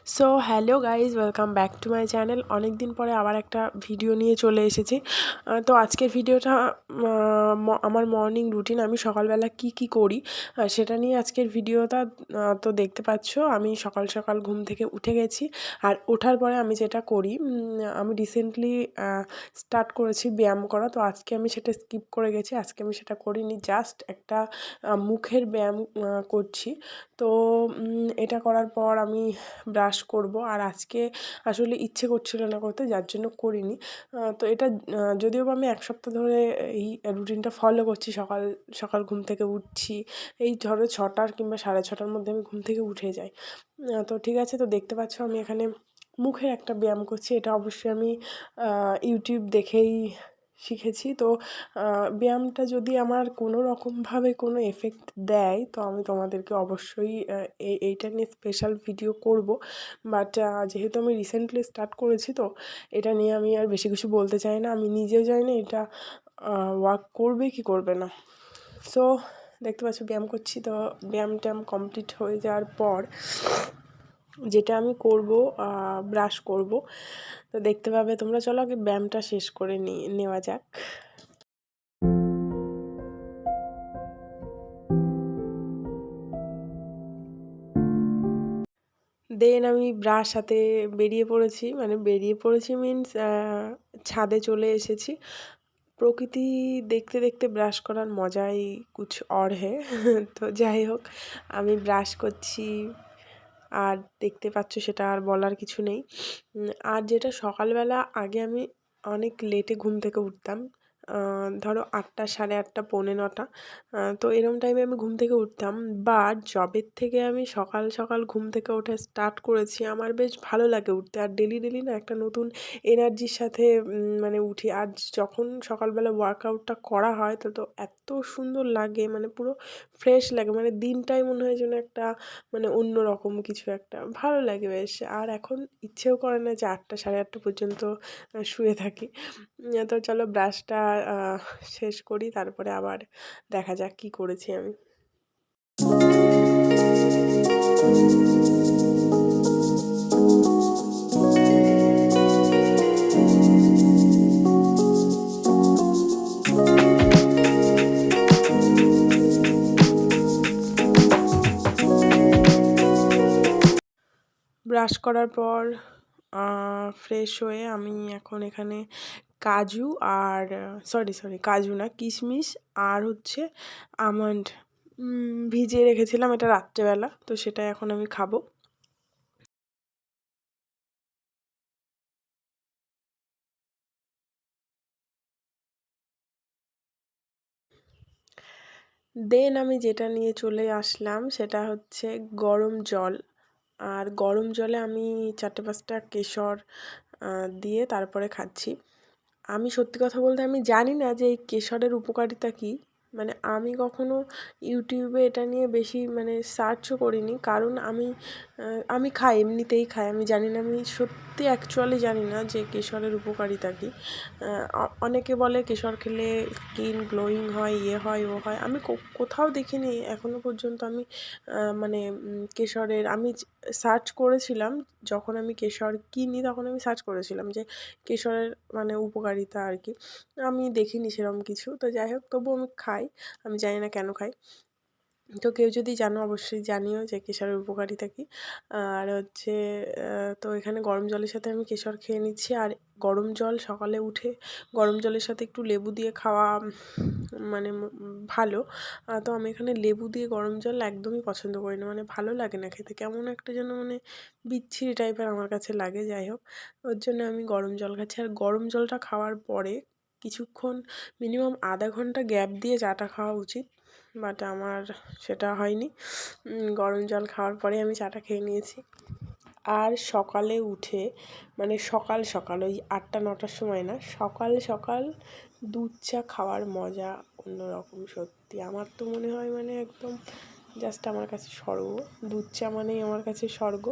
So hello guys, welcome back to my channel. অনেক দিন পরে আবার একটা ভিডিও নিয়ে চলে এসেছি। তো আজকের ভিডিওটা আমার মর্নিং রুটিন, আমি সকালবেলা কি করি সেটা নিয়ে আজকের ভিডিওটা। তো দেখতে পাচ্ছ আমি সকাল সকাল ঘুম থেকে উঠে গেছি। আর ওঠার পরে আমি যেটা করি, আমি রিসেন্টলি স্টার্ট করেছি ব্যায়াম করা। তো আজকে আমি সেটা স্কিপ করে গেছি, আজকে আমি সেটা করিনি, জাস্ট একটা মুখের ব্যায়াম করছি। তো এটা করার পর আমি ব্রাশ করব। আর আজকে আসলে ইচ্ছে করছিল না করতে, যার জন্য করিনি। তো এটা যদিও বা আমি এক সপ্তাহ ধরে এই রুটিনটা ফলো করছি, সকাল সকাল ঘুম থেকে উঠছি। এই ধরো 6টার কিংবা 6:30টার মধ্যে আমি ঘুম থেকে উঠে যাই। তো ঠিক আছে, তো দেখতে পাচ্ছ আমি এখানে মুখের একটা ব্যায়াম করছি। এটা অবশ্যই আমি ইউটিউব দেখেই শিখেছি। তো ব্যায়ামটা যদি আমার কোনো রকমভাবে কোনো এফেক্ট দেয়, তো আমি তোমাদেরকে অবশ্যই এইটা নিয়ে স্পেশাল ভিডিও করব। বাট যেহেতু আমি রিসেন্টলি স্টার্ট করেছি, তো এটা নিয়ে আমি আর বেশি কিছু বলতে চাই না। আমি নিজেও জানি না এটা ওয়ার্ক করবে কি করবে না। সো দেখতে পাচ্ছ ব্যায়াম করছি। তো ব্যায়াম ট্যায়াম কমপ্লিট হয়ে যাওয়ার পর যেটা আমি করব, ব্রাশ করব। তো দেখতে পাবে তোমরা। চলো আগে ব্যায়ামটা শেষ করে নেওয়া যাক। দেন আমি ব্রাশ হাতে বেরিয়ে পড়েছি, মানে বেরিয়ে পড়েছি মিন্স ছাদে চলে এসেছি। প্রকৃতি দেখতে দেখতে ব্রাশ করার মজাই কুছ অর হ্যায়। তো যাই হোক, আমি ব্রাশ করছি আর দেখতে পাচ্ছ, সেটা আর বলার কিছু নেই। আর যেটা সকালবেলা আগে আমি অনেক লেটে ঘুম থেকে উঠতাম, ধরো 8টা, 8:30, 8:45। তো এরম টাইমে আমি ঘুম থেকে উঠতাম। বাট জবের থেকে আমি সকাল সকাল ঘুম থেকে ওঠা স্টার্ট করেছি, আমার বেশ ভালো লাগে উঠতে। আর ডেলি ডেলি না একটা নতুন এনার্জির সাথে মানে উঠি। আর যখন সকালবেলা ওয়ার্কআউটটা করা হয়, তো এত সুন্দর লাগে, মানে পুরো ফ্রেশ লাগে, মানে দিনটাই মনে হয় যেন একটা মানে অন্যরকম কিছু একটা ভালো লাগে বেশ। আর এখন ইচ্ছেও করে না যে 8টা, 8:30 পর্যন্ত শুয়ে থাকি। তো চলো ব্রাশটা শেষ করি, তারপরে আবার দেখা যাক কি করেছি আমি। ব্রাশ করার পর ফ্রেশ হয়ে আমি এখন এখানে কাজু আর সরি কাজু না, কিশমিশ আর হচ্ছে আমন্ড ভিজিয়ে রেখেছিলাম এটা রাত্রেবেলা। তো সেটা এখন আমি খাবো। দেন আমি যেটা নিয়ে চলে আসলাম সেটা হচ্ছে গরম জল। আর গরম জলে আমি 4-5টা কেশর দিয়ে তারপরে খাচ্ছি। আমি সত্যি কথা বলতে আমি জানি না যে এই কেশরের উপকারিতা কী। মানে আমি কখনো ইউটিউবে এটা নিয়ে বেশি মানে সার্চও করিনি, কারণ আমি খাই, এমনিতেই খাই। আমি জানি না, আমি সত্যি অ্যাকচুয়ালি জানি না যে কেশরের উপকারিতা কী। অনেকে বলে কেশর খেলে স্কিন গ্লোয়িং হয়, ইয়ে হয়, ও হয়। আমি কোথাও দেখিনি এখনো পর্যন্ত। আমি মানে কেশরের আমি সার্চ করেছিলাম, যখন আমি কেশর কিনি তখন আমি সার্চ করেছিলাম যে কেশরের মানে উপকারিতা আর কি। আমি দেখিনি সেরকম কিছু। তো যাই হোক, তবুও আমি খাই। আমি জানি না কেন খাই। তো কেউ যদি জানো অবশ্যই জানিও যে কেশরের উপকারিতা কী। আর হচ্ছে তো এখানে গরম জলের সাথে আমি কেশর খেয়ে নিচ্ছি। আর গরম জল সকালে উঠে গরম জলের সাথে একটু লেবু দিয়ে খাওয়া মানে ভালো। তো আমি এখানে লেবু দিয়ে গরম জল একদমই পছন্দ করি না, মানে ভালো লাগে না খেতে, কেমন একটা যেন মানে বিচ্ছিরি টাইপের আমার কাছে লাগে। যাই হোক, ওর জন্য আমি গরম জল খাচ্ছি। আর গরম জলটা খাওয়ার পরে কিছুক্ষণ, মিনিমাম আধা ঘন্টা গ্যাপ দিয়ে চাটা খাওয়া উচিত। বাট আমার সেটা হয়নি। গরম জল খাওয়ার পরে আমি চাটা খেয়ে নিয়েছি। আর সকালে উঠে, মানে সকাল সকাল ওই 8টা 9টার সময় না, সকাল সকাল দুধ চা খাওয়ার মজা অন্যরকম। সত্যি আমার তো মনে হয় মানে একদম জাস্ট আমার কাছে স্বর্গ। দুধ চা মানেই আমার কাছে স্বর্গ।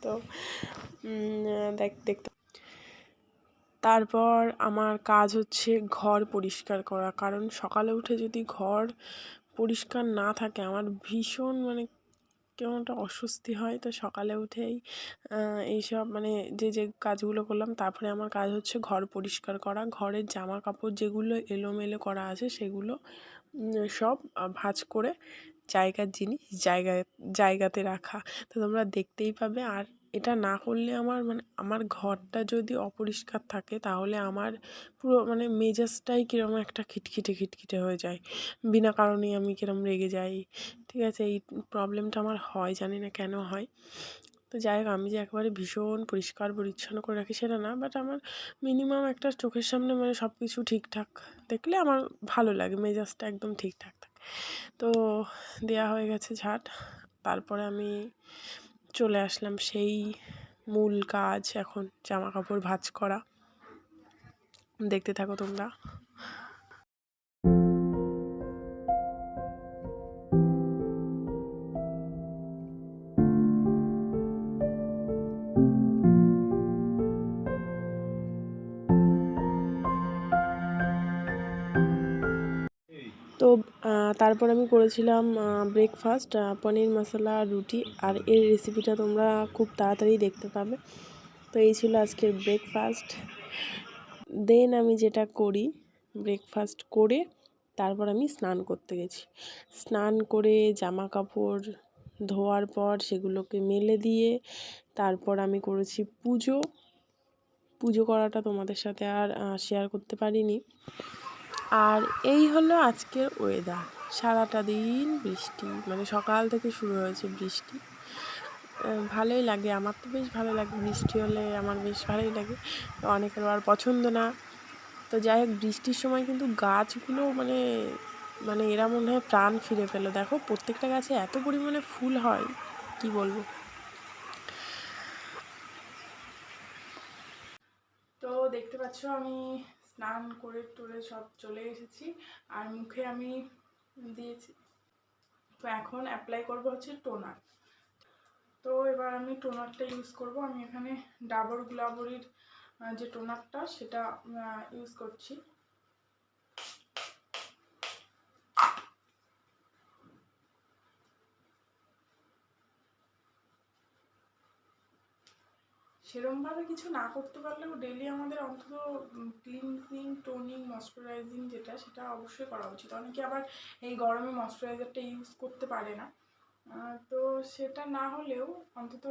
তো দেখতে তারপর আমার কাজ হচ্ছে ঘর পরিষ্কার করা, কারণ সকালে উঠে যদি ঘর পরিষ্কার না থাকে আমার ভীষণ মানে কেমন একটা অস্বস্তি হয়। তো সকালে উঠেই এইসব মানে যে কাজগুলো করলাম, তারপরে আমার কাজ হচ্ছে ঘর পরিষ্কার করা। ঘরের জামা কাপড় যেগুলো এলোমেলো করা আছে সেগুলো সব ভাঁজ করে জায়গার জিনিস জায়গাতে রাখা। তো তোমরা দেখতেই পাবে। আর এটা না করলে আমার মানে আমার ঘরটা যদি অপরিষ্কার থাকে তাহলে আমার পুরো মানে মেজাজটাই কীরকম একটা খিটখিটে হয়ে যায়। বিনা কারণেই আমি কীরকম রেগে যাই। ঠিক আছে, এই প্রবলেমটা আমার হয়, জানি না কেন হয়। তো যাই হোক, আমি যে একেবারে ভীষণ পরিষ্কার পরিচ্ছন্ন করে রাখি সেটা না, বাট আমার মিনিমাম একটা চোখের সামনে মানে সব কিছু ঠিকঠাক দেখলে আমার ভালো লাগে, মেজাজটা একদম ঠিকঠাক থাকে। তো দেয়া হয়ে গেছে ঝাঁট। তারপরে আমি চলে আসলাম সেই মূল কাজ, এখন জামা কাপড় ভাঁজ করা। দেখতে থাকো তোমরা। তো তারপর আমি করেছিলাম ব্রেকফাস্ট, পনির মশলা রুটি। আর এর রেসিপিটা তোমরা খুব তাড়াতাড়ি দেখতে পাবে। তো এই ছিল আজকের ব্রেকফাস্ট। দেন আমি যেটা করি, ব্রেকফাস্ট করে তারপর আমি স্নান করতে গেছি। স্নান করে জামা কাপড় ধোয়ার পর সেগুলোকে মেলে দিয়ে তারপর আমি করেছি পুজো করাটা তোমাদের সাথে আর শেয়ার করতে পারিনি। আর এই হলো আজকের ওয়েদার। সারাটা দিন বৃষ্টি, মানে সকাল থেকে শুরু হয়েছে বৃষ্টি। ভালোই লাগে, আমার তো বেশ ভালো লাগে বৃষ্টি হলে, আমার বেশ ভালোই লাগে। অনেকের আর পছন্দ না। তো যাই হোক, বৃষ্টির সময় কিন্তু গাছগুলো মানে মানে এরা মনে হয় প্রাণ ফিরে পেলো। দেখো প্রত্যেকটা গাছে এত পরিমাণে ফুল হয়, কি বলবো। তো দেখতে পাচ্ছ আমি স্নান করে টোরে সব চলে এসেছি, আর মুখে আমি দিয়েছি। তো এখন অ্যাপ্লাই করবো হচ্ছে টোনার। তো এবার আমি টোনারটা ইউজ করব। আমি এখানে ডাবর গ্লাবরির যে টোনারটা সেটা ইউজ করছি। সেরমভাবে কিছু না করতে পারলেও ডেলি আমাদের অন্তত ক্লিনজিং, টোনিং, ময়শ্চারাইজিং যেটা, সেটা অবশ্যই করা উচিত। অনেকে আবার এই গরমে ময়শ্চারাইজারটা ইউজ করতে পারে না। তো সেটা না হলেও অন্তত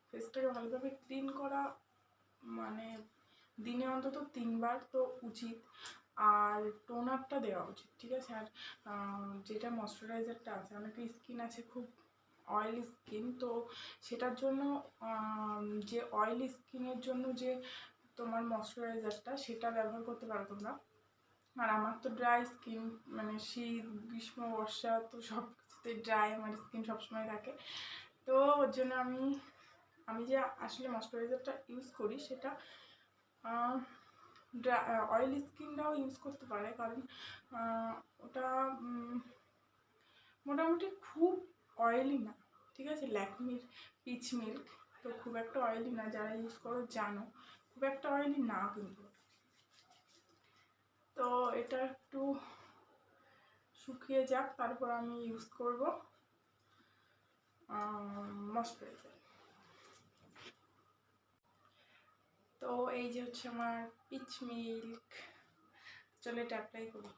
ফেসটাকে ভালোভাবে ক্লিন করা মানে দিনে অন্তত 3 বার তো উচিত। আর টোনারটা দেওয়া উচিত, ঠিক আছে। আর যেটা ময়শ্চারাইজারটা আছে, অনেকের স্কিন আছে খুব অয়েলি স্কিন, তো সেটার জন্য যে অয়েলি স্কিনের জন্য যে তোমার ময়শ্চারাইজারটা, সেটা ব্যবহার করতে পারো তোমরা। আর আমার তো ড্রাই স্কিন, মানে শীত গ্রীষ্ম বর্ষা তো সব কিছুতে ড্রাই আমার স্কিন সবসময় থাকে। তো ওর জন্য আমি যে আসলে ময়শ্চারাইজারটা ইউজ করি সেটা অয়েলি স্কিনরাও ইউজ করতে পারে, কারণ ওটা মোটামুটি খুব অয়েলি না, ঠিক আছে। ল্যাকমির পিচ মিল্ক, তো খুব একটা অয়েলি না, যারা ইউজ করো জানো খুব একটা অয়েলি না কিন্তু। তো এটা একটু শুকিয়ে যাক, তারপর আমি ইউজ করব ময়শ্চারাইজার। তো এই যে হচ্ছে আমার পিচ মিল্ক, চলো এটা অ্যাপ্লাই করি।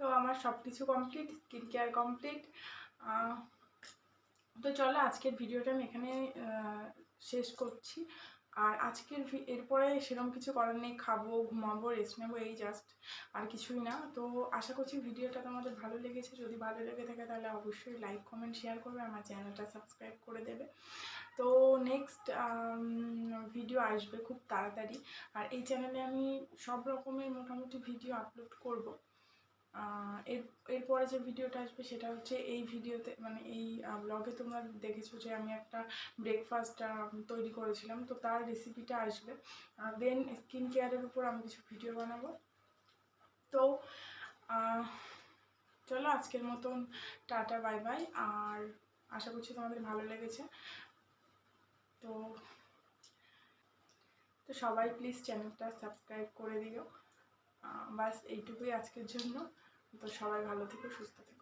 তো আমার সব কিছু কমপ্লিট, স্কিন কেয়ার কমপ্লিট। তো চলো আজকের ভিডিওটা আমি এখানে শেষ করছি। আর আজকের এরপরে সেরকম কিছু করার নেই, খাবো, ঘুমাবো, রেস্ট নেবো, এই জাস্ট, আর কিছুই না। তো আশা করছি ভিডিওটা তোমাদের ভালো লেগেছে। যদি ভালো লেগে থাকে তাহলে অবশ্যই লাইক, কমেন্ট, শেয়ার করবে, আমার চ্যানেলটা সাবস্ক্রাইব করে দেবে। তো নেক্সট ভিডিও আসবে খুব তাড়াতাড়ি। আর এই চ্যানেলে আমি সব রকমের মোটামুটি ভিডিও আপলোড করব। এরপরে যে ভিডিওটা আসবে সেটা হচ্ছে এই ভিডিওতে, মানে এই ব্লগে তোমরা দেখেছো যে আমি একটা ব্রেকফাস্ট তৈরি করেছিলাম, তো তার রেসিপিটা আসবে। দেন স্কিন কেয়ারের উপর আমি কিছু ভিডিও বানাবো। তো চলো আজকের মতন টাটা, বাই বাই। আর আশা করছি তোমাদের ভালো লেগেছে। তো তো সবাই প্লিজ চ্যানেলটা সাবস্ক্রাইব করে দিও। বাস এইটুকুই আজকের জন্য। তো সবাই ভালো থেকো, সুস্থ থেকো।